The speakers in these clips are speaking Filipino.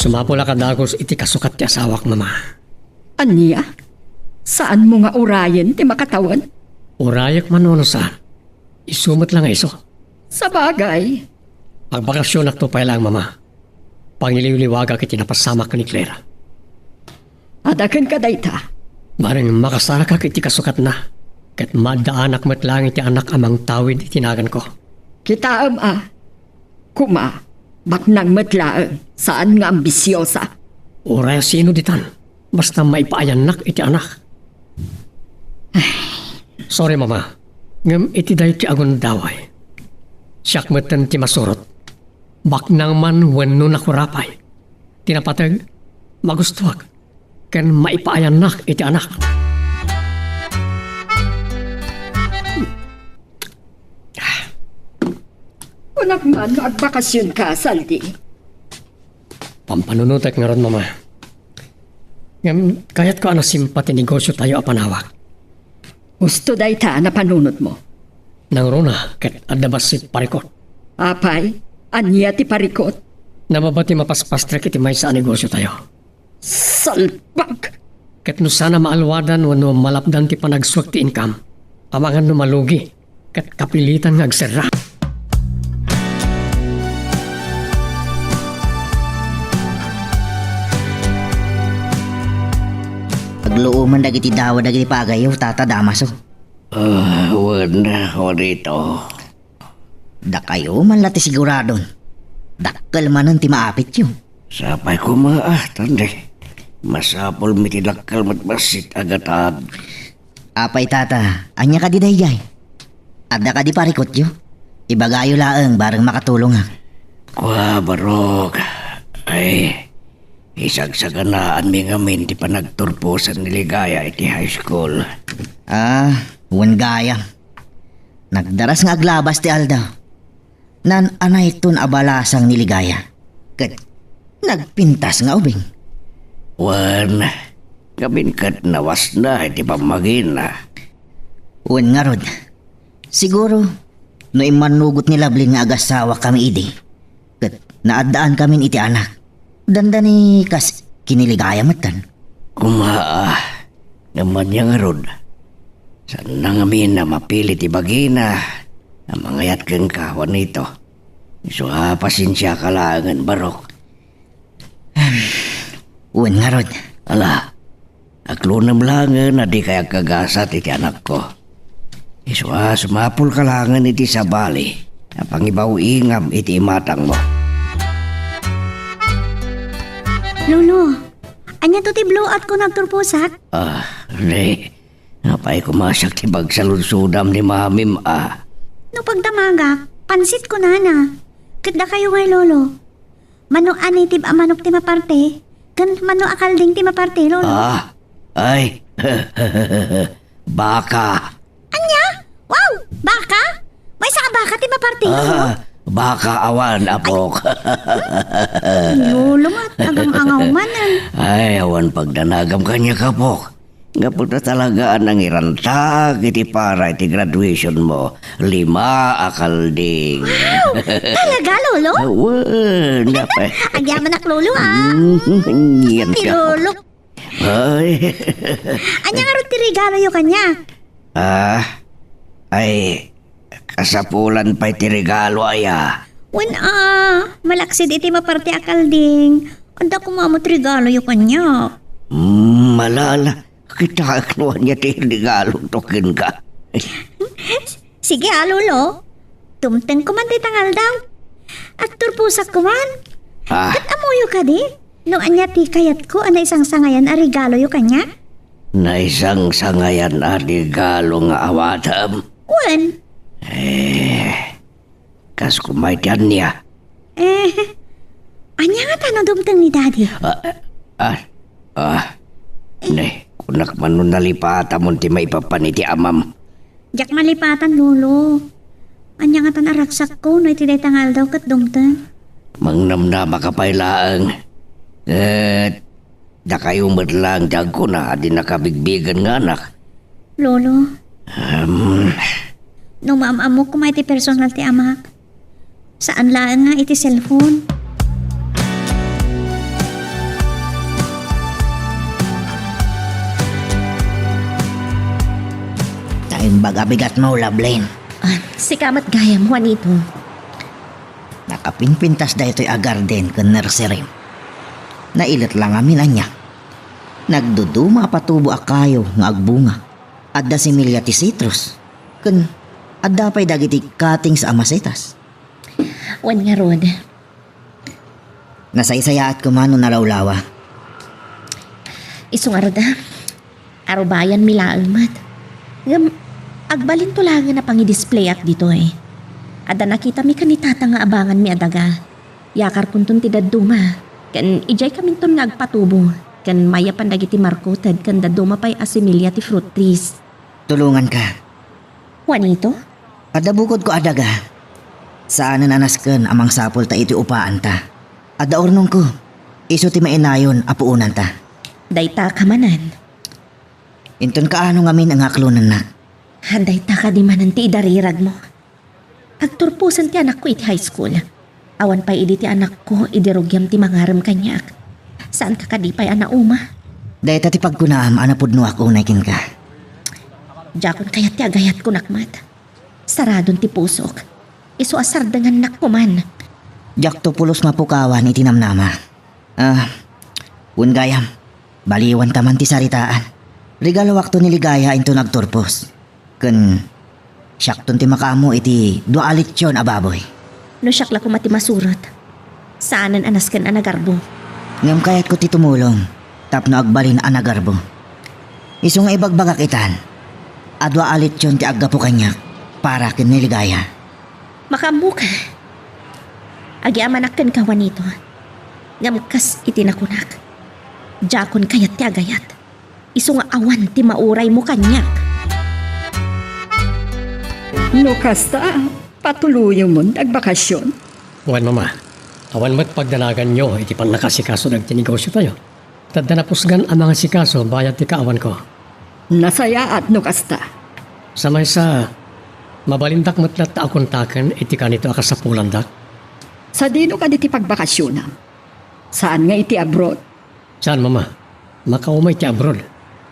Sumapula ka dagos iti kasukat ti asawak, mama. Aniya? Saan mo nga urayan ti makatawan? Urayak man no saan. Isumot lang nga iso. Sa bagay, Pagbakasyon at tupay lang, mama. Pangiliwliwaga kiti napasamak ni Clara. adakan ka dayta. Maring makasara ka kiti kasukat na. Kat madaanak mo't lang iti anak amang tawid itinagan ko. Kita kuma, baknang matlaan, saan nga ambisyosa? Uraya sino ditan? Basta maipaayanak iti anak. Sorry, mama. Ngam iti dayo ti agon daway. Siyak matan ti masurot. Baknang man wenno nakurapay. Tinapatag, magustuhag. Ken maipaayanak iti anak. Unak man, agbakasyon ka, Saldi. Pampanunutek nga ron, mama. Ngam, kayat ko ano simpati negosyo tayo apanawak. Gusto dayta na panunot mo. Nang runa, ket adabas si parikot. Apay, aniya ti parikot. Nababati mapaspastrek iti may sa negosyo tayo. Salpag! Ket no sana maalwadan wano malapdan ti panagswag ti income. Amangan no malugi. Ket kapilitan nga agserra. Pagluuman dagiti dawa dagiti pagayo tata damaso. Wala ko dito. Da kayo man lati siguradon. Dakkel manan ti maapit yun. Sapay ko tandi. Masapol mitilakkal matbasit agatag. Apay tata, anya ka di dayjay. Adda ka di parikot yun. Ibagayo laeng bareng makatulong ha. Kwa barog. Ay, isagsaganaan mi ngamin ti panagturpusan ni Ligaya iti high school. Wan gaya. Nagdaras nga aglabas ti Alda. Nan anay tun abalasang niligaya. Kat nagpintas nga ubing. Wan, kabinkat nawas na iti pamagin na. Wan nga rod. Siguro, no imanugot ni Lablin nga agasawa kami idi. Kat naadaan kami iti anak. Dandani kas kiniligaya matan. Naman niya nga rod. Saan na ngamin na mapilit ibagina ang mangayat kang kawan nito. So pasensya ka langan barok. Uwan nga rod. Ala, aklunam langan na di kaya kagasat iti anak ko. Iso sumapul ka langan iti sa bali. Apang ibaw ingam iti imatang mo. Lolo, anya to ti blowout ko nagturpusak? Re, napay kumasak ti bagsaludsudam ni mamim No pagdamaga, pansit ko na. Kada kayo ngay lolo. Mano ani ti manok ti maparte, kan mano akalding ti maparte lolo. Ay, baka. Anya? Wow, baka? May saka baka ti maparte lolo. Baka awan, apok. Lolo nga, agang angaw manan. Ay, awan pagdanagam kanya kapok. Nga po na talaga ang irantag iti para iti graduation mo. 5 akalding. Wow, talaga lolo? Awan, napay. Agyaman ak lolo Yan Ti ka. lolo. Ay. Anya nga rin ti regalo yo kanya? Ay, kasapulan pa iti regalo aya. Wen malaksid iti maparte akalding. Anda kumamot regalo yo kanya. Malala. Kita akluan niya ti regalo token ka. Sige lolo. Tumteng ko man ti tangal daw. At turpusak ko man. Kat amuyo ka di? No anya ti kayat ko ana isang sangayan a regalo yo kanya? Na isang sangayan a regalo nga awatam. Wen? Kas kumaitian niya. Anya nga tanong dumteng ni daddy? Ne, kunak man nun nalipata mo ti maipapaniti amam. Jak malipatan lolo. Anya nga tan araksak ko no iti day tangal daw kat dumteng. Mangnamnama ka pailaang. Da kayo madlang jag ko na di nakabigbigan nga anak. Lolo, no maamamo ko may iti personal ti amak. Saan lang nga iti cellphone? imbag abigat mo, Lovelyn. Si kamat gayam, Juanito. Nakapinpintas da ito'y agarden kan nursery. Nailit lang amin anya. Nagduduma patubo akayo nga agbunga. Adda si Milya ti citrus. Kan adda pa'y dagiti cutting sa amasetas. Wan nga rod. Nasaysayaat ko man no narawlawa. Isong arod arubayan mila almat. Ngam, agbalin to lang na pangi-display at dito eh. Ada nakita mi kanitata nga abangan mi adaga. Yakar kuntun ti daduma. Kan ijay kamin ton nga agpatubo. Kan maya pandagiti markotad kan daduma pa'y asimilya ti fruit trees. Tulungan ka. Juanito? Adda bukod ko adaga. Saan nanasken amang sapol ta iti upaan ta. Adda ornong ko. Iso ti mainayon apuunan ta. Dayta kamanan. Inton kaano ngamin ang aklunan na. Handay ta ka di manan ti idarirag mo. Agturpusan ti anak ko iti high school. Awan pa idi ti anak ko idirugyam ti mangaram kanyak. Saan ka kadipay ana uma? Dahil ti pagkunaam anapudno ako naikin ka. Jakon kayat ti agayat ko nakmat. Saradon ti pusok. Isu asar dengan nakkuman. Jak to pulos mapukawan iti namnama. Gayam. Baliwan taman ti saritaan. Regalo wakto ni ligaya into nagturpos. Kun syakton ti makamo iti dualit yon ababoy. No syakla ko mati masurat. Saanan anasken anagarbo. Ngam kayat ko ti tumulong. Tapno agbalin anagarbo. Iso nga ibagbagak itan. Adwa alit yon ti aggapo kanyak. Para kin ni ligaya. Makambo ka. Agiamanakken ka Juanito. Ngam kas itinakunak. Jakon kayat ti agayat. Isu nga awan ti mauray mo kanyak. No kasta, patuluyo mo nagbakasyon. Wan mama, awan mo't pagdanagan nyo, iti pan nakasikaso nagtinegosyo tayo. Tadda na pusgan ang mga sikaso, bayad ti kaawan ko. Nasaya at no kasta. Samay sa mabalindak mo't lat akuntaken, iti kanito akasapulandak. Sa dino ka diti pagbakasyon na? Saan nga iti abroad? Saan mama? Makaumay ti abroad,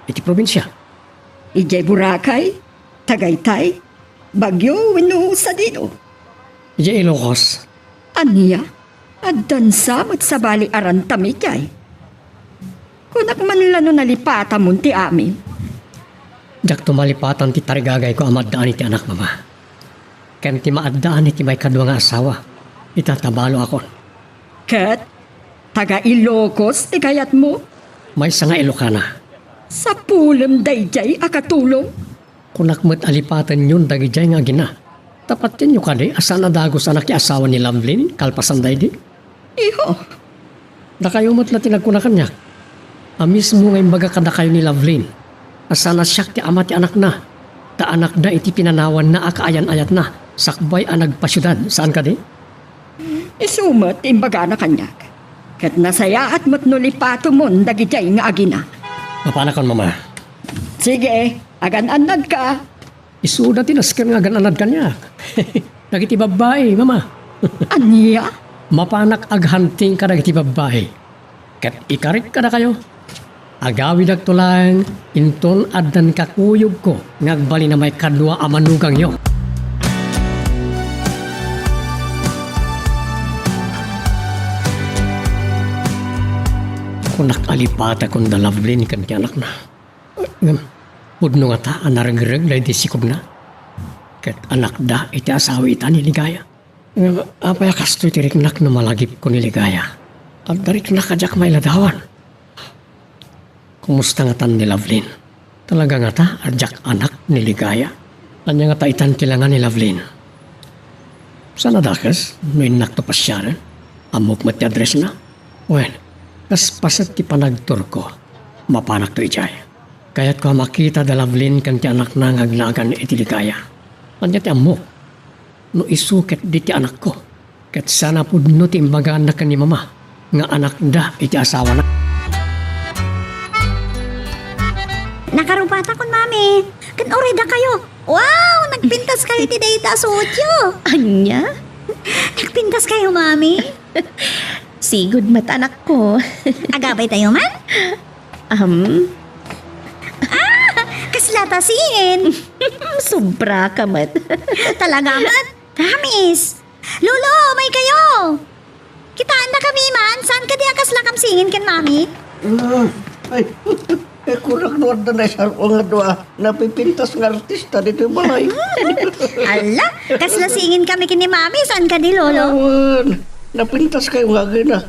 iti probinsya. Ijay Boracay, Tagaytay, Bagyo, wenno sa dino. Iti Ilocos, Aniya, addan samot sa bali aran tamikay. Kunak man lano nalipata mo ti amin. jak tumalipatan ti tarigagay ko amadaan iti anak mama. Ken ti maadaan iti may kadwa nga asawa, itatabalo akon. Ket, taga Ilocos ti kayat mo. May nga Ilocana. Sa pulem dayjay akatulong. Kunak mo't alipatan yun dagijay nga gina. Tapat din yung kadi, asan na dagos anak ki asawa ni Lovelyn, kalpasan day di. Iho, Da kayo mo't na tinagkunakan niya. Amis mo ngayon baga kada kayo ni Lovelyn. Asan na siyak ti ama ti anak na. Ta anak da iti pinanawan na akaayan-ayat na. Sakbay ang nagpasyudad. Saan ka di? isumat imbaga na kanyak. Ket nasayaat mo't nulipato mo dagijay nga agina. Mapanakon mama. Sige, agan-anad ka. Isuda tinasker nga gananad kanya. Dagiti babae, mama. Aniya, Mapanak aghunting ka dagiti babae. Ket ikarit ka na kayo. Agawid agtulang, inton addan kakuyog ko, ngagbali na may kadwa amanugang yo. Kunak alipata kung da Lovelyn kan ti anak na. Pudno nga ta, anarag-rag na iti sikob na. Ket anak da, iti asawi ita ni Ligaya. Apaya kasto iti riknak na malagip ko ni Ligaya. At dariknak kajak may ladawan. Kumusta nga tan ni Lovelyn? Talaga nga ta, adjak anak ni Ligaya. Anya nga ta itan tilangan ni Lovelyn. Sana dakas, no inak to pasyaran. Amok mat ti address na. Well, kas pasat ti panagtur ko. Mapanak to ijay. Kaya't ko makita da Lovelyn kan ti anak na ngaglagan iti Ligaya. Anya ti amok. No isuket di ti anak ko. Ket sana pudno ti imbagaan na kan ni mama. Nga anak da iti asawa na. Nakarubata kon mami. Kan oray da kayo. Wow, nagpintas kayo ti dayta sotyo. anya? Nagpintas kayo mami. Sigud mat anak ko. Agabay tayo man. Um, Kas kasla tasingin. Sobra ka, mat. Talaga man? Promise. Lolo, may kayo. Kitaan na kami man. Saan ka diya kasla kam singin ken mami? Ay, kurang nuwad na sa nga doa. Napipintas ng artista dito yung balay. Ala, kasla singin kami kini mami. Saan ka di, lolo? Awan, napintas kayo nga gina.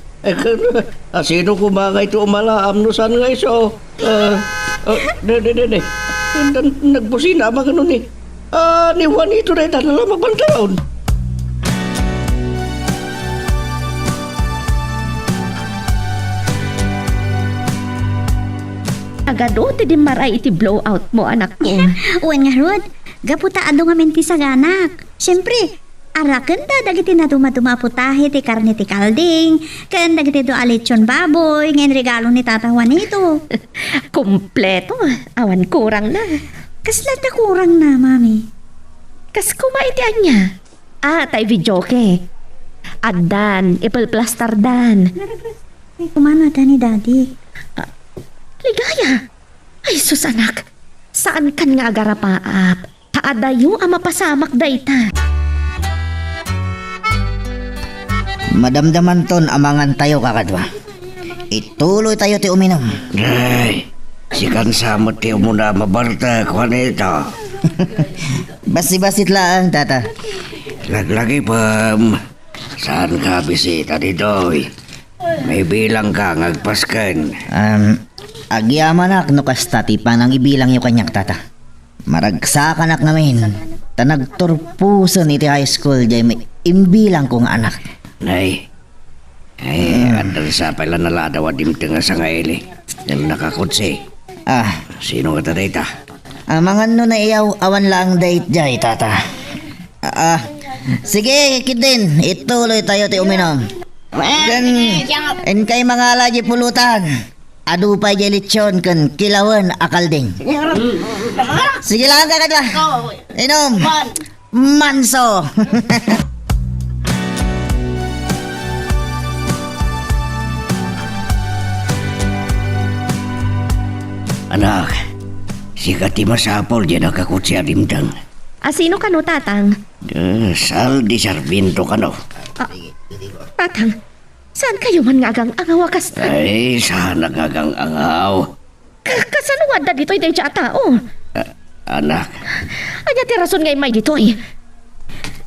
Sino kumangay ito umalaam no saan nga iso? De. Nagbusina ba ganun eh? Ni Juanito na ito na lang magbantaon. Agado, ti di maray iti blowout mo, anak ko. Uwan nga, Rod. Gaputa ado nga menti sa ganak. Siyempre, arakan da dagiti na dumadumaputahe ti karne ti kalding. Kan dagiti do alechon baboy. Ngayon regalo ni Tata Juanito. Kompleto. Awan kurang na. Kasla na kurang na, mami. Kas kumaitian niya. Tay videoke. Addan, ipalplastar dan. Ay, kumano da ni Daddy? Ligaya. Ay, sus anak. Saan kan nga agarapaap? Taadayo ang mapasamak dayta. Madamdaman ton amangan tayo kakadwa. Ituloy tayo ti uminom. Ay, sikan samot tayo muna mabarta, Juanito. Basi-basit lang, tata. Laglagi pam. Saan ka bisita ditoy? May bilang ka ngagpaskan. Agyamanak no kastati pa nang ibilang yung kanyak tata. Maragsakan namin. Tanagturpuson iti high school jay may imbilang kong anak. Nay, andar sa pala naladaw adim nga sa ngaili. Yung nakakutsi. Sino ka data? Mga no na iyaw awan lang date jay tata. Sige kidin, ituloy tayo ti uminom. En kay mga laji pulutan. Adu pa jay lechon kan kilawan akalding. Sige lang kakadwa. Inom. Manso. Anak, sikat ti masapol dyan nakakutsi adimtang. Sino ka no, tatang? Sal di Sarvinto ka no. Tatang, saan kayo man nga agang angawakas na? Ay, saan nagagang angaw? Kasanuwad na dito'y day siya tao. Anak, Anya ti rason ngay may dito'y.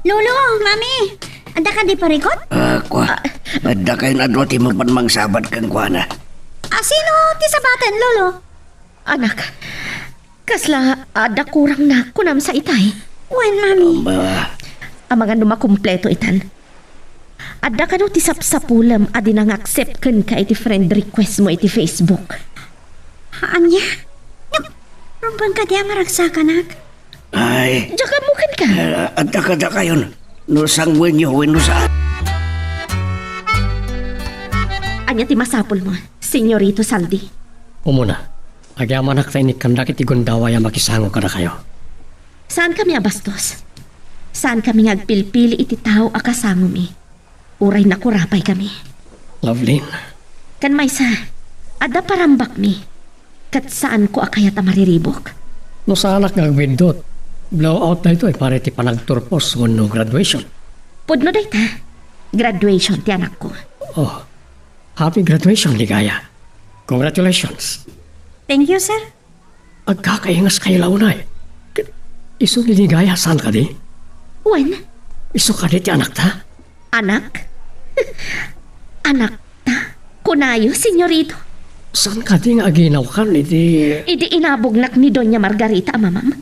Lolo, mami. Anda ka di parikot? kwa, adda kayo na doon ti magpanmang sabat kang kuana. Sino ti sabatan, Lolo? Anak, kasla ada kurang na kunam sa itay. Uwan, mami. Ang mga numakumpleto itan. Ada ka no ti sapsapulam adi nang accept kan ka iti friend request mo iti Facebook. Anya? Rumpang ka diya maragsakan, Ay, Diyan mo kan ka. adda ka da kayon. No sangwen nyo, no saan. Anya ti masapul mo, Senyorito Saldi. Umuna, agyamanak tayo ni kandak iti gundaway ang makisango ka na kayo. Saan kami abastos? Saan kami ngagpilpili iti tao akasango mi? Uray na kurapay kami. Lovelyn, Kan may sa, ada parambak mi. Kat saan ko akayat mariribok? no sa anak nga windot, blowout na ito ay pare ti panagturpos no graduation. Pudno day ta. Graduation ti anak ko. Oh, happy graduation, Ligaya. Congratulations. Thank you, sir. Agkakaingas kayo launay. Iso ni Ligaya, saan ka di? Wen, Iso ka di ti anak ta? anak? Anak ta? Kunayo, senyorito. Saan ka di nga aginaw kan iti... Idi inabugnak ni Doña Margarita, mamam.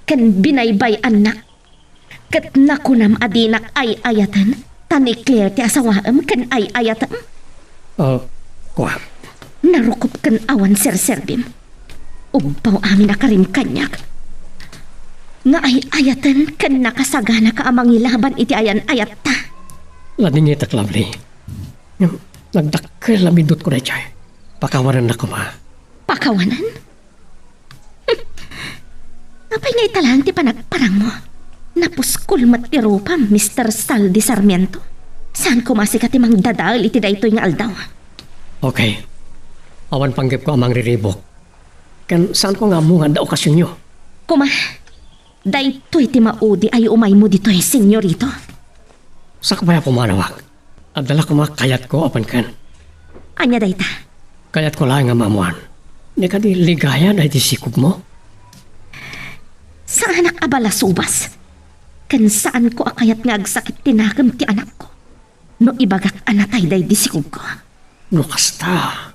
Kan binaybay anak. Kat nakunam adinak ay ayatan. Tani Claire ti asawaam kan ay ayatan. Kwa, Narukop kan awan serserbim. Ubaw amin akarim kanyak. Nga ay ayatan kan nakasagana ka amang ilaban iti ayan ayat ta. lading itak lovely. Nagdakkel na mindot ko na chay. Pakawanan na ko ma. Pakawanan? Napay nga italang ti panagparang mo. Napuskul matirupa, Mr. Saldi Sarmiento. Saan ko masikat imang dadal iti daytoy nga aldaw? Okay. Awan panggip ko amang riribok. Kan saan ko nga mo nga da okasyon nyo? Kuma, daytoy ti maudi ay umay mo dito'y senyorito. Sakbay ako manawag. Abdala ko kayat ko apan kan. Anya dayta. Kayat ko lang nga mamuan. Di ka di ligaya na di sikog mo. Sa anak abala subas. Kan saan ko akayat nga agsakit tinakam ti anak ko. No ibagak anatay day disikog ko. No kasta.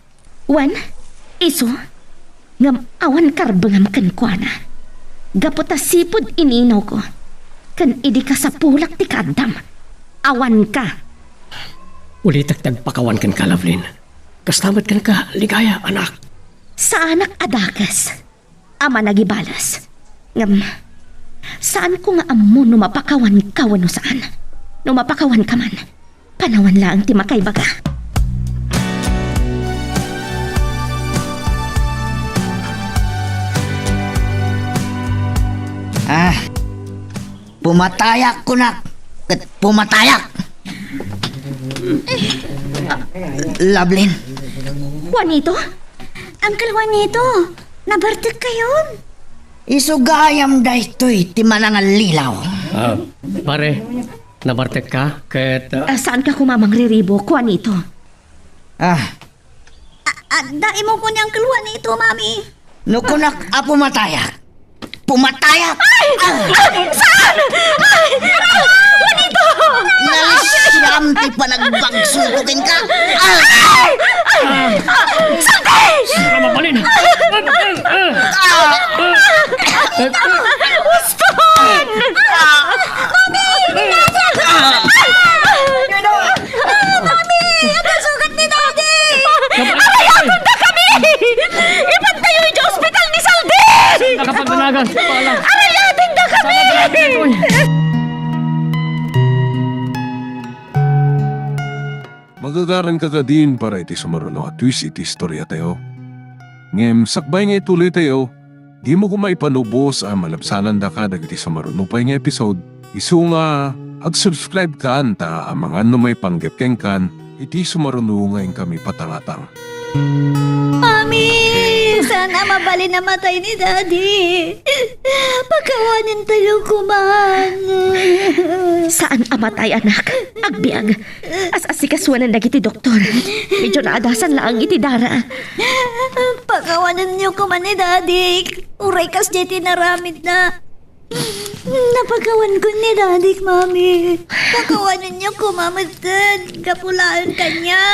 Wan, iso, ngam awan karbangam kan kuana. Gaputa sipod ininaw ko. Kan idi ka sa pulak ti kadam. Awan ka. Ulitak tagpakawan kan ka, Lovelyn. Kastamat kan ka, ligaya, anak. Sa anak adakas, ama nagibalas. Ngam, saan ko nga amo numapakawan ka wano saan? Numapakawan ka man, panawan lang ti makaibaga. Pumatayak ko na. Pumatayak. Lovelyn, Juanito? Uncle Juanito, nabartik kayon. isugayam daytoy ti manangal lilaw. Pare, nabartek ka, ket... Saan ka kumamang riribo, Juanito? Dai mo ko ni Uncle Juanito, mami. Nukunak a pumatayak. Pumatayak! Saan? Juanito! Nalisyam ti panagbagsukukin ka. Sira mapalin! Uston! Mami, ang sugat ni Daddy. Alayatod na kami! Ipantayo yung hospital ni Saldi! Nakapagdanagan, paalam. Alayatod na kami! Magagaran ka ka din para iti sumaruno at twist iti istorya tayo. Ngem, sakbay nga ituloy tayo, di mo kumaipanubos ang malapsanan da ka dagiti sumaruno pa nga episode. Isu nga, ag-subscribe ka anta ang mga may panggepkeng kan, iti sumaruno nga kami patangatang. Mami, sana mabali na matay ni Daddy. Pagkawanin tayo kuman. Saan amatay, anak? Agbiag. As-asikasuan ang dagiti doktor. Medyo naadasan lang iti dara. Pagkawanin niyo kuman ni Daddy. Uray kas jeti naramid na. Napagawan ko ni Daddy, Mami. Pagkawanin niyo kumamatad. Kapulaan kanya.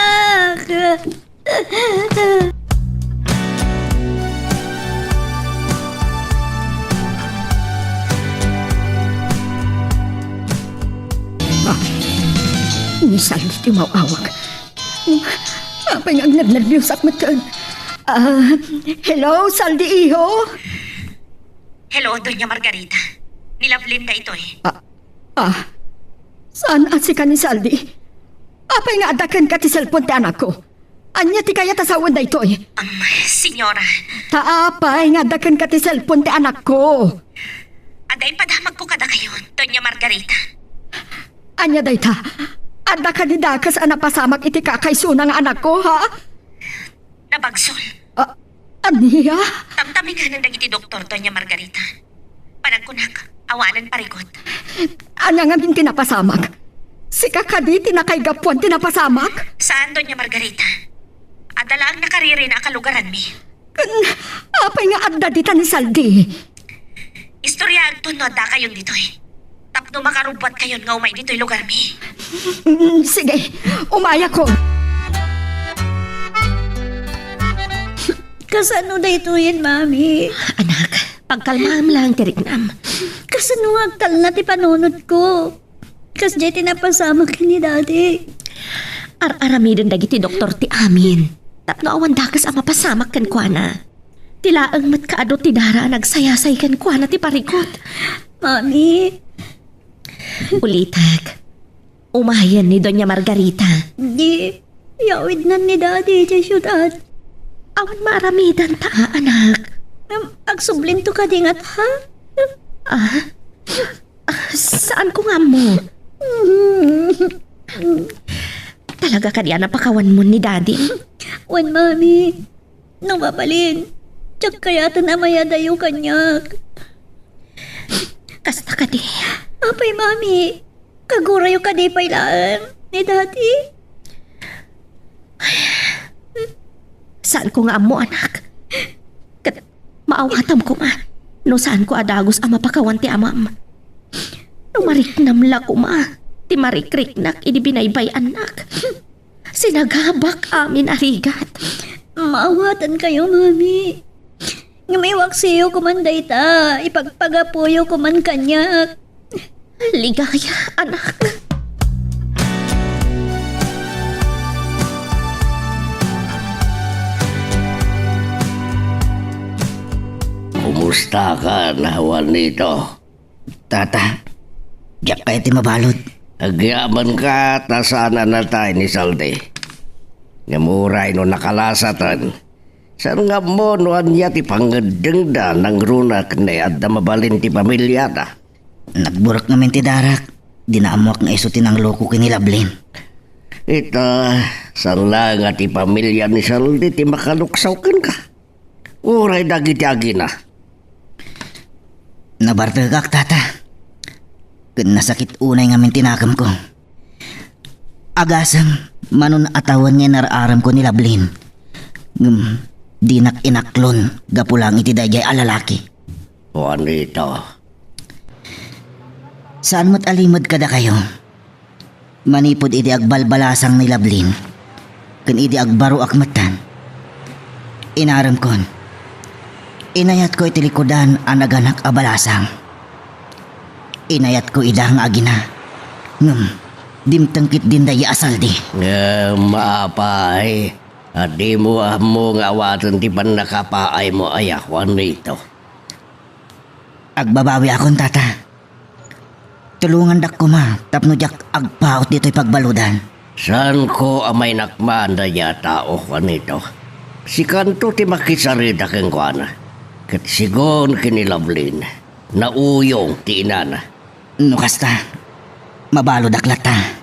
Minsan di mawawag. Apa nga nagnervyos at matan? Hello, Saldi Iho? Hello, Doña Margarita. Nilavlin ka ito eh. Saan at si ka ni Saldi? Apa nga adakan ka ti cellphone ti anak ko? Anya ti kaya tasawan da ito eh? Senyora, Taapay nga adakan ka ti cellphone ti anak ko. aday padamag ko kada kayo, Doña Margarita. Anya dayta? Ada ka ni dakas anapasamak iti kakaysunang anak ko, ha? Nabagsol. Aniya? Tamtami nga ng dagiti doktor, Doña Margarita. Panagkunak, awanan parigot. Anya nga min tinapasamak? Si kakadi tinakaygapuan tinapasamak? Saan, Doña Margarita? Adala ang nakariri na kalugaran mi. Apay nga adda dita ni Saldi. Istorya ang tunod da kayon dito eh. Tapno makarubot kayon nga umay dito'y lugar mi. Sige, umaya ko. Kasano da ito yan, Mami? Anak, pagkalmam lang tiriknam. Kasano agtal na ti panunod ko? Kas jeti napasama ka ni Daddy. Ar-aramidon dagiti doktor ti amin. Tapno awan dakas ang mapasamak kan kuana. Tilaang mat kaado ti dara nagsayasay kan kuana ti parikot. Mami, Ulitak, umayan ni Doña Margarita. di yawid na ni Daddy sa syudad. Awan maaramidan ta, anak. Agsublin to ka dingat, ha? Saan ko nga mo? Talaga ka diyan napakawan mo ni Daddy? Wan, Mami. Nung mabalin. Tsak kaya ta namaya dayo kanyak. Kasta ka di. Apay, mami. Kagurayo ka di pailaan ni daddy. Saan ko nga amo, anak? Kat maawatam ko ma. No saan ko adagos ang mapakawan ti amam. No mariknamla ko ma. Ti marikriknak idi binaybay anak. Sinagabak amin arigat. Maawatan kayo, mami. Nga may waksiyo kumanday ta. Ipagpagapuyo kuman kanyak. Ligaya, anak. Kumusta ka, nahawan nito? Tata, diyak kayo ti mabalod. Agyaman ka, tasana na tayo ni Saldi. Ngamuray no nakalasatan. Saan nga mo no anya ti pangadengda ng runak na at mabalin ti pamilya ta? Nagburak namin ti darak. Dinaamuak nga iso tinang loko kinilablin. Ito, saan lang at ti pamilya ni Saldi ti makaluksaw ka? Uray dagi-dagi na. Nabartagak, tata. Kun nasakit unay ngamin tinakam ko. Agasang manon atawan nga nararam ko nilablin. Dinak inaklon gapulang iti dayjay alalaki. O ano ito? Saan mo't alimod kada kayo? Manipod iti agbalbalasang nilablin. Kun iti agbaro akmatan. Inaram kon. Inayat ko iti likodan ang naganak abalasang. Inayat ko idang agina. Dimtangkit din daya asaldi. Maapay. At di mo nga awatan ti pan nakapaay mo ayakwan nito. Agbabawi akon, tata. Tulungan dak ko ma, tapno jak agpaot dito'y pagbaludan. Saan ko amay nakmaan na yata o nito? Si kanto ti makisarida keng kuana. Kat sigon kinilablin. Nauyong ti inana. No kasta, mabalo daklata.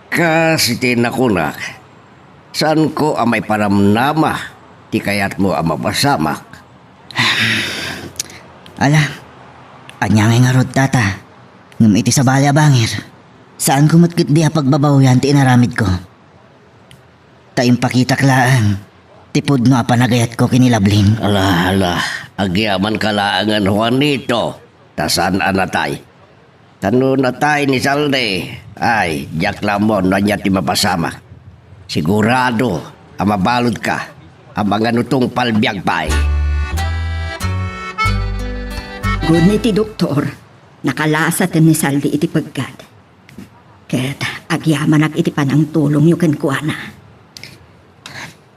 Kasi tinakunak. Saan ko amay paramnama? Ti kayat mo ang mapasamak. Ala, anyangay nga rod, tata. Ngam iti sa balya bangir. Saan ko matkit diha pagbabawian ti inaramid ko? Taim pakitaklaan. Tipod no apanagayat ko kinilablin. Ala, agyaman kalaangan Juanito. Tasan anatay. Tano natay ni Salde. Ay, jak lamon na niya ti mapasama. Sigurado, amabalod ka. Ang mga nutong palbiyag pa'y. Gunit ti doktor, nakalasat ni Saldi iti pagkad. Ket agyaman iti panang tulong yu ken kuana.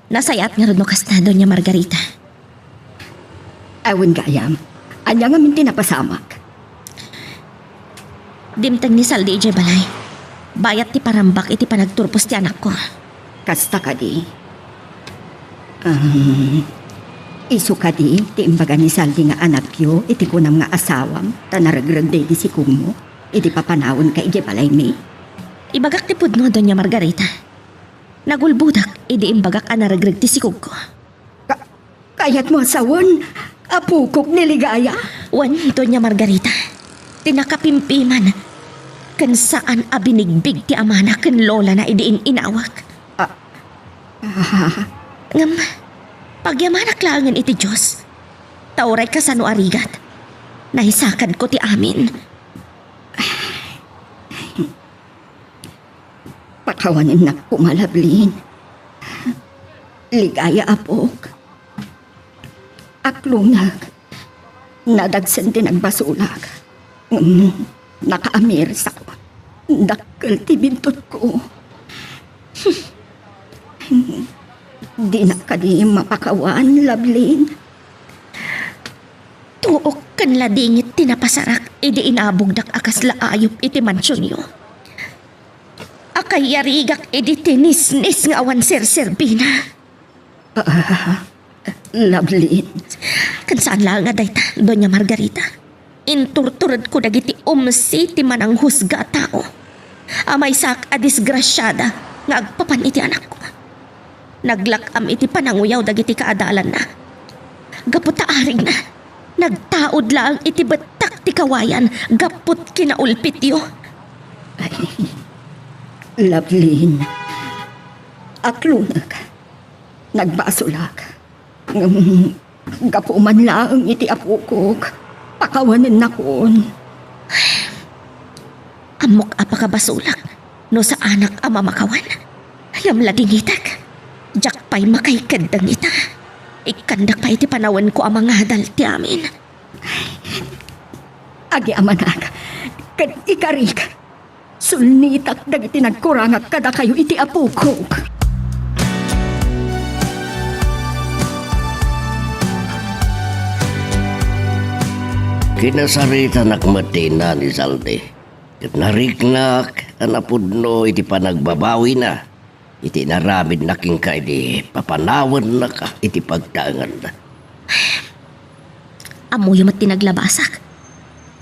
Nasayat nga rin no kastado niya Margarita. Awin gayam, anya nga minti napasamak. Dimtang ni Saldi ije balay. Bayat ti parambak iti panagturpos ti anak ko. Kasta ka di. Isu ka di, ti imbaga ni Saldi nga anak yo, iti kunam nga asawam, tanaragragde di si kumo, iti papanawon ka ije balay mi. Ibagak ti pudno doon niya Margarita. Nagulbudak, idi imbagak anaragrag ti sikog ko. Kayat mo asawon, apukok niligaya. Wan doon niya Margarita. Tinakapimpiman. Kan saan abinigbig ti amana kan lola na idiin inawak. Ngam, pagyamanak langan iti Diyos. Tauray ka sa no arigat. Nahisakan ko ti amin. Pakawanin na kumalablin. Ligaya apok. Aklunag. Nadagsan din ang basulag. Nakaamir sa ko. Dakkel ti bintot ko. Di na ka di mapakawan, lablin. Tuok kan ladingit tinapasarak, idi inabugdak akas laayop iti mansyon yo. Akay yarigak idi tinisnis nga awan serserbina. Lablin. Kan saan lang nga dayta, Doña Margarita. Inturturad ko dagiti umsi ti manang husga tao. Amay sak a disgrasyada nga agpapan iti anak ko. Naglakam iti pananguyaw dagiti kaadalan na. Gaputa arig na. Nagtaod lang iti batak ti kawayan, gapot kinaulpit yo. Lablin, aklunag, nagbasulak. Gapuman lang iti apukok, pakawanin na kon. Amok apakabasulak, no sa anak ama makawan. Ayam laging itak. Jak pa'y makaikadang ita. Ikandak pa iti panawan ko ang mga hadal ti amin. Agi amanak, kad ikarik. Sulnitak dagiti nagkurangak kada kayo iti apukok. Kinasarita nakmatina ni Salde. Kat nariknak, anapudno iti panagbabawi na. Iti naramid na king ka iti papanawan na ka iti pagtangan na. Amoy mat tinaglabasak.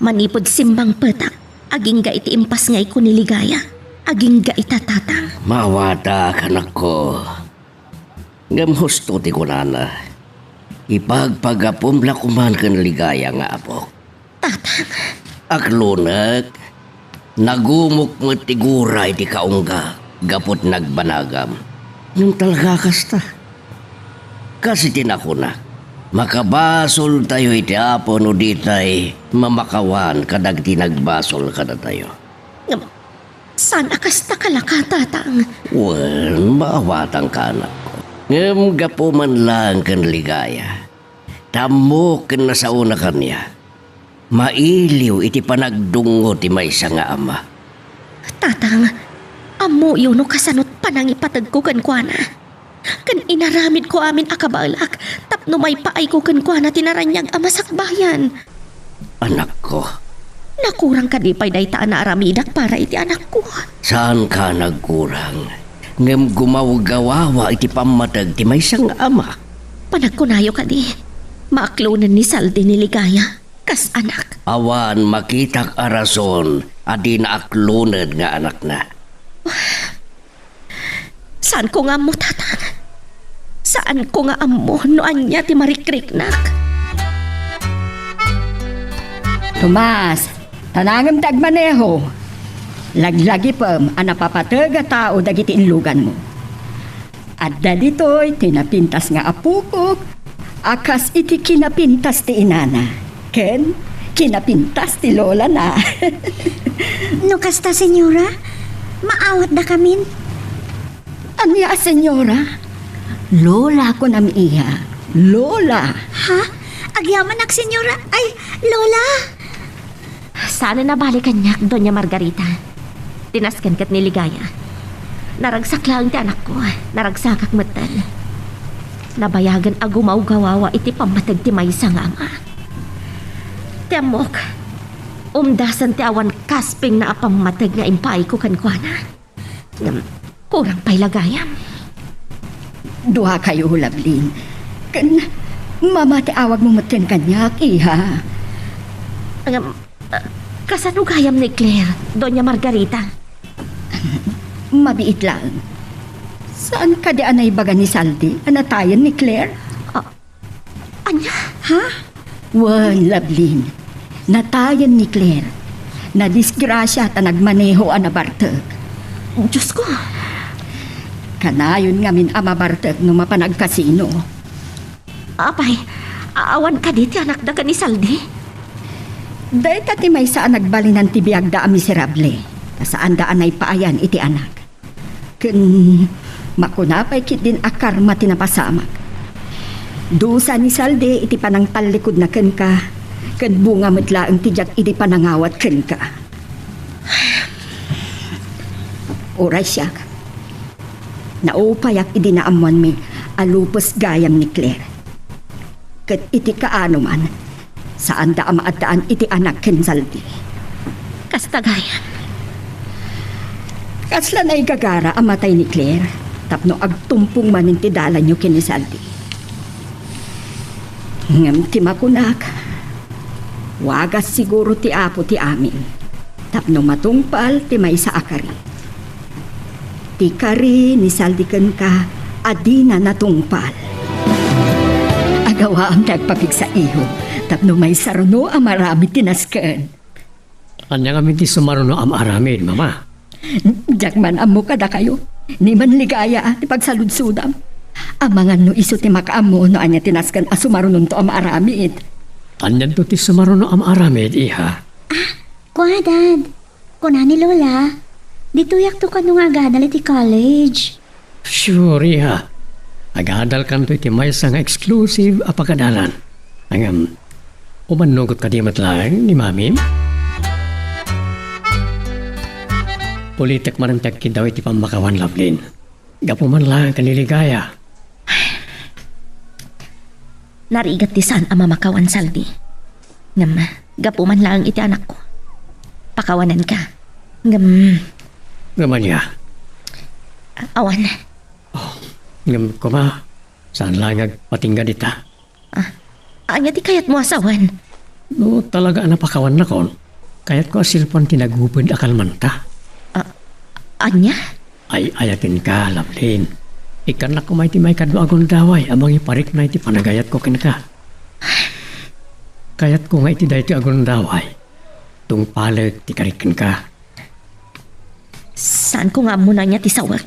Manipod simbang petak. Aging ga iti impas nga ko niligaya. Aging ga itatatang. Mawata kanak ko. Ngam husto ti kunana. Ipagpagapumla kuman kan ligaya nga apo. Tatang. Aklunag, nagumok mo tigura iti kaungga. Gapot nagbanagam. Yung talaga kasta. Kasi tinakuna. Makabasol tayo iti apo no ditay mamakawan kadag tinagbasol kada tayo. Sana kasta kalaka, tatang. Well, maawatang ka anak ko. Ngam gapo man lang kan ligaya. Tamo ken na sa una kanya. Mailiw iti panagdungo ti maysa nga ama. Tatang, amo yun no kasanot panangipatag ko kankwana. Kan inaramid ko amin akabalak, tapno may paay ko kankwana tinaranyag amasakbayan. Anak ko, Nakurang ka di pa'y daytaan na aramidak para iti anak ko. saan ka nagkurang? Ngam gumawagawawa iti pamatag ti maysang ama. Panagkunayo ka di. Maaklunan ni Saldi ni Ligaya. Kas anak. Awan makitak arason adi na aklunad nga anak na. Saan ko nga mo, tatang? Saan ko nga amo no anya ti marikriknak? Tomas, tanangam dagmaneho. Laglagi pam, anapapatag a tao dagiti inlugan mo. Adda dito'y tinapintas nga apukok, akas iti kinapintas ti inana. Ken, kinapintas ti lola na. No kasta, senyora? Maawat da kamin? Anya, senyora? Lola ko nam iya. Lola. Ha? Agyaman ak, senyora? Ay, lola! Sana nabalikan niya, Doña Margarita. Tinaskan kat ni Ligaya. Naragsak lang ti anak ko. Naragsak ak matan. Nabayagan agumaw gawawa iti pamatag ti maysa nga ama. Tiamok, umdasan ti awan kasping na apamatag nga impay ko kankwana. Kurang pa'y lagayam. Duha kayo, Lablin. Kan, mamati awag mo matin kanyak, iha. Kasano gayam ni Claire, Doña Margarita? Mabiit lang. Saan ka di anay baga ni Saldi? Anatayan ni Claire? Anya? Ha? Wan, Lablin. Natayan ni Claire. Na disgrasya ta nagmaneho anabartag. Diyos ko. Kanayon nga min amabartag no mapanagkasino. Apay, aawan ka di ti anak da ka ni Saldi? Dahil tati may saan nagbalinan ti biyag da miserable. Saan daan ay paayan iti anak. Kun makunapay kit din akar matinapasamak. Dusa ni Saldi iti panang talikod na ken ka. Ken bunga matlaang tijak iti panangawat ken ka. Oray siya. Naupayak iti naamuan mi alupos gayam ni Claire. Ket iti kaano man. Saan da amaadaan iti anak ken Saldi. Kastagayan. Kasla na igagara amatay ni Claire. Tapno agtumpong manin ti dalan nyo ken ni Saldi. Ngam ti makunak. Wagas siguro ti apo ti amin. Tapno matungpal ti may sa akari. Ti kari ni Saldi ken ka adina natungpal. Agawa ang nagpapig sa iho. Tapno may saruno ang marami tinasken. Anya kami ti sumaruno am aramid, mama. Diyak man amo kada kayo. Ni man ligaya ti pagsaludsudam. Amangan no iso ti makaamo no anya tinasken asumarunon to am aramid. Anyan to ti sumaruno am aramid, iha. Kuha, Dad. Kuna ni Lola. Dituyak to ka nung agadal iti college. Sure, iha. Agadal kan to iti may nga exclusive apagadalan. Angam, umanugot ka di matlang ni mami? Politik man ang tagkin daw iti pamakawan, Lovelyn. Gapo man lang kaniligaya. Narigat ti saan ang mamakawan, Saldi. Ngam, gapo man lang iti anak ko. Pakawanan ka. Ngam, Gaman niya. awan. Ngam kuma, saan lang nagpatingga dita? Anya ti kayat mo asawan. No, talaga napakawan na kon. Kaya't ko asilpon tinagupod akalmanta. Anya? Ay ayatin ka, Lovelyn. Ikan na kumay ti may kadwa agon daway, amang iparik na iti panagayat ko kin ka. Kayat ko nga iti dahi ti agon daway. Tung palag ti karikin ka. Saan ko nga muna niya ti sawag?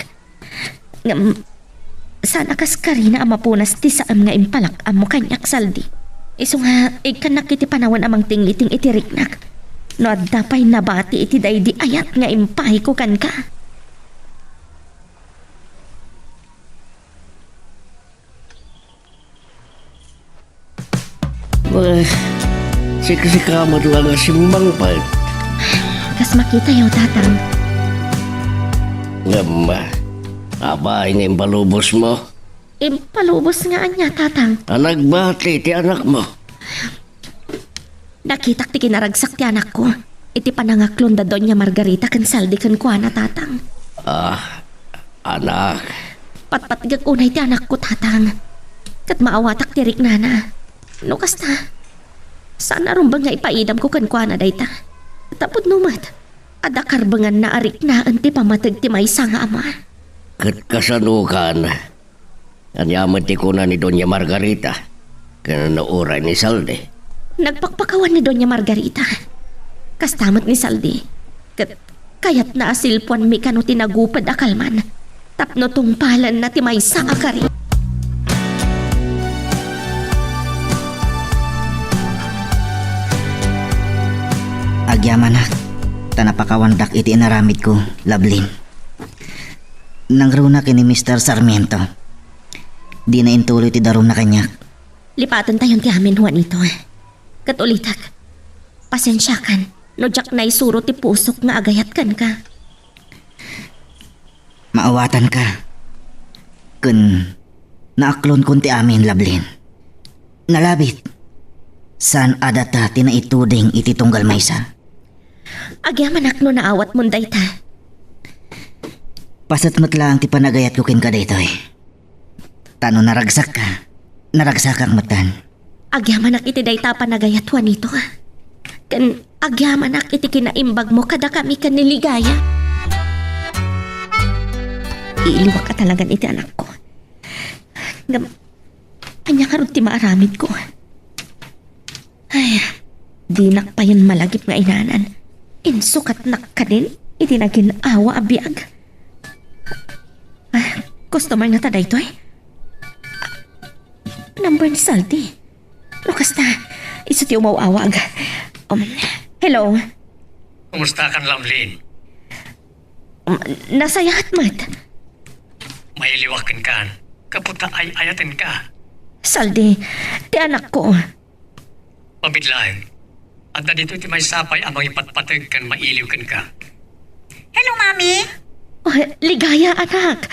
Ngam, saan akas karina ang mapunas ti saam nga impalak ang mo kanyak, Saldi? Iso nga, ikan nakiti panawan amang tingiting iti riknak. No adapay nabati iti dahi di ayat nga impahi ko kan ka. Sika mo lang nga simbang pa. Kas makita yaw, tatang. Ngam, abay nga impalubos mo. Impalubos nga anya, tatang. Nagbati ti anak mo. Nakitak ti kinaragsak ti anak ko. Iti panangaklon da Doña Margarita kan Saldi kan kuana, tatang. Anak. Patpatgag unay ti anak ko, tatang. Kat maawatak ti riknana. No kasta, sana rumbang nga ipaidam ko kan kuana dayta. Tapod numat, adakarbangan na arik na anti pamatag ti maysa nga ama. Kat kasanukan. Anyaman ti kuna ni Doña Margarita. Kaya nauray ni Salde. Nagpakpakawan ni Doña Margarita. Kastamat ni Saldi. Kayat na asilpuan mi kano tinagupad akalman. Tapno tong palan na ti maysa akari. Agyamanak, tanapakawandak iti inaramid ko, Lovelyn. Nangruna kini Mr. Sarmiento. Di na intuloy ti darum na kanyak. Lipatan tayon ti amin, Juanito. Katulitak, pasensya kan, no jak na isuro ti pusok nga agayat kan ka. Maawatan ka. Kun naaklon kun ti amin, Lovelyn. Nalabit. Saan adata tinaituding iti tunggal maysa? Agyamanak no naawat mong dayta. Pasatmat lang ti panagayat ko kin ka daytoy. Tano naragsak ka. Naragsak ang matan. Agyamanak iti dayta panagayat, Juanito. Kan agyamanak iti kinaimbag mo kada kami kan niligaya. Iiliwak ka talagan iti anak ko. Ngam, anya karod ti maaramid ko. Ay, di nakpayan malagip nga inanan. Insukat nak ka din, iti naginawa abiyag. Customer nga taday to eh. Number ni Saldi. Lukas na, iso ti umawawag. Hello? Kumusta kan, Lovelyn? Nasayahat mat. Mailiwakin kan. Kaputa ay ayatin ka. Saldi, ti anak ko. Pabidlahin. At na dito iti may sapay amang ipatpatag kan mailiw kan ka. Hello, Mami. Oh, ligaya, anak.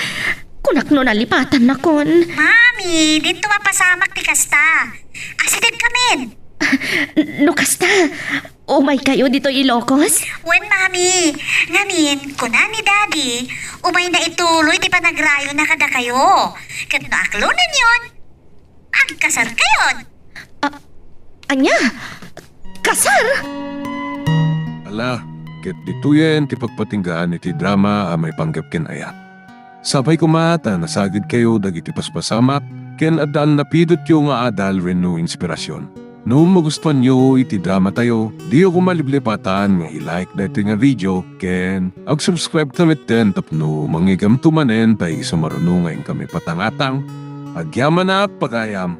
Kunak no nalipatan na kon. Mami, dito mapasamak ti kasta. Asidad kamin. No kasta, umay kayo dito Ilocos? Wen, Mami. Ngamin, kuna ni Daddy, umay na ituloy ti panagrayo na kada kayo. Kat no aklonan yon. Agkasar kayon. Anya? Kasar? Ala, ket dituyen ti pagpatinggaan iti drama a may panggap ken aya. Sabay kumata nasagid kayo dagiti paspasamak ken adal napidot yo nga adal renno inspirasyon. No magustuhan nyo iti drama tayo, di ako maliblipatan nga i-like dito nga video, ken ag-subscribe tamit din tapno mangigam tumanen tayo sa marunungan kami patangatang, agyaman na at pagayam.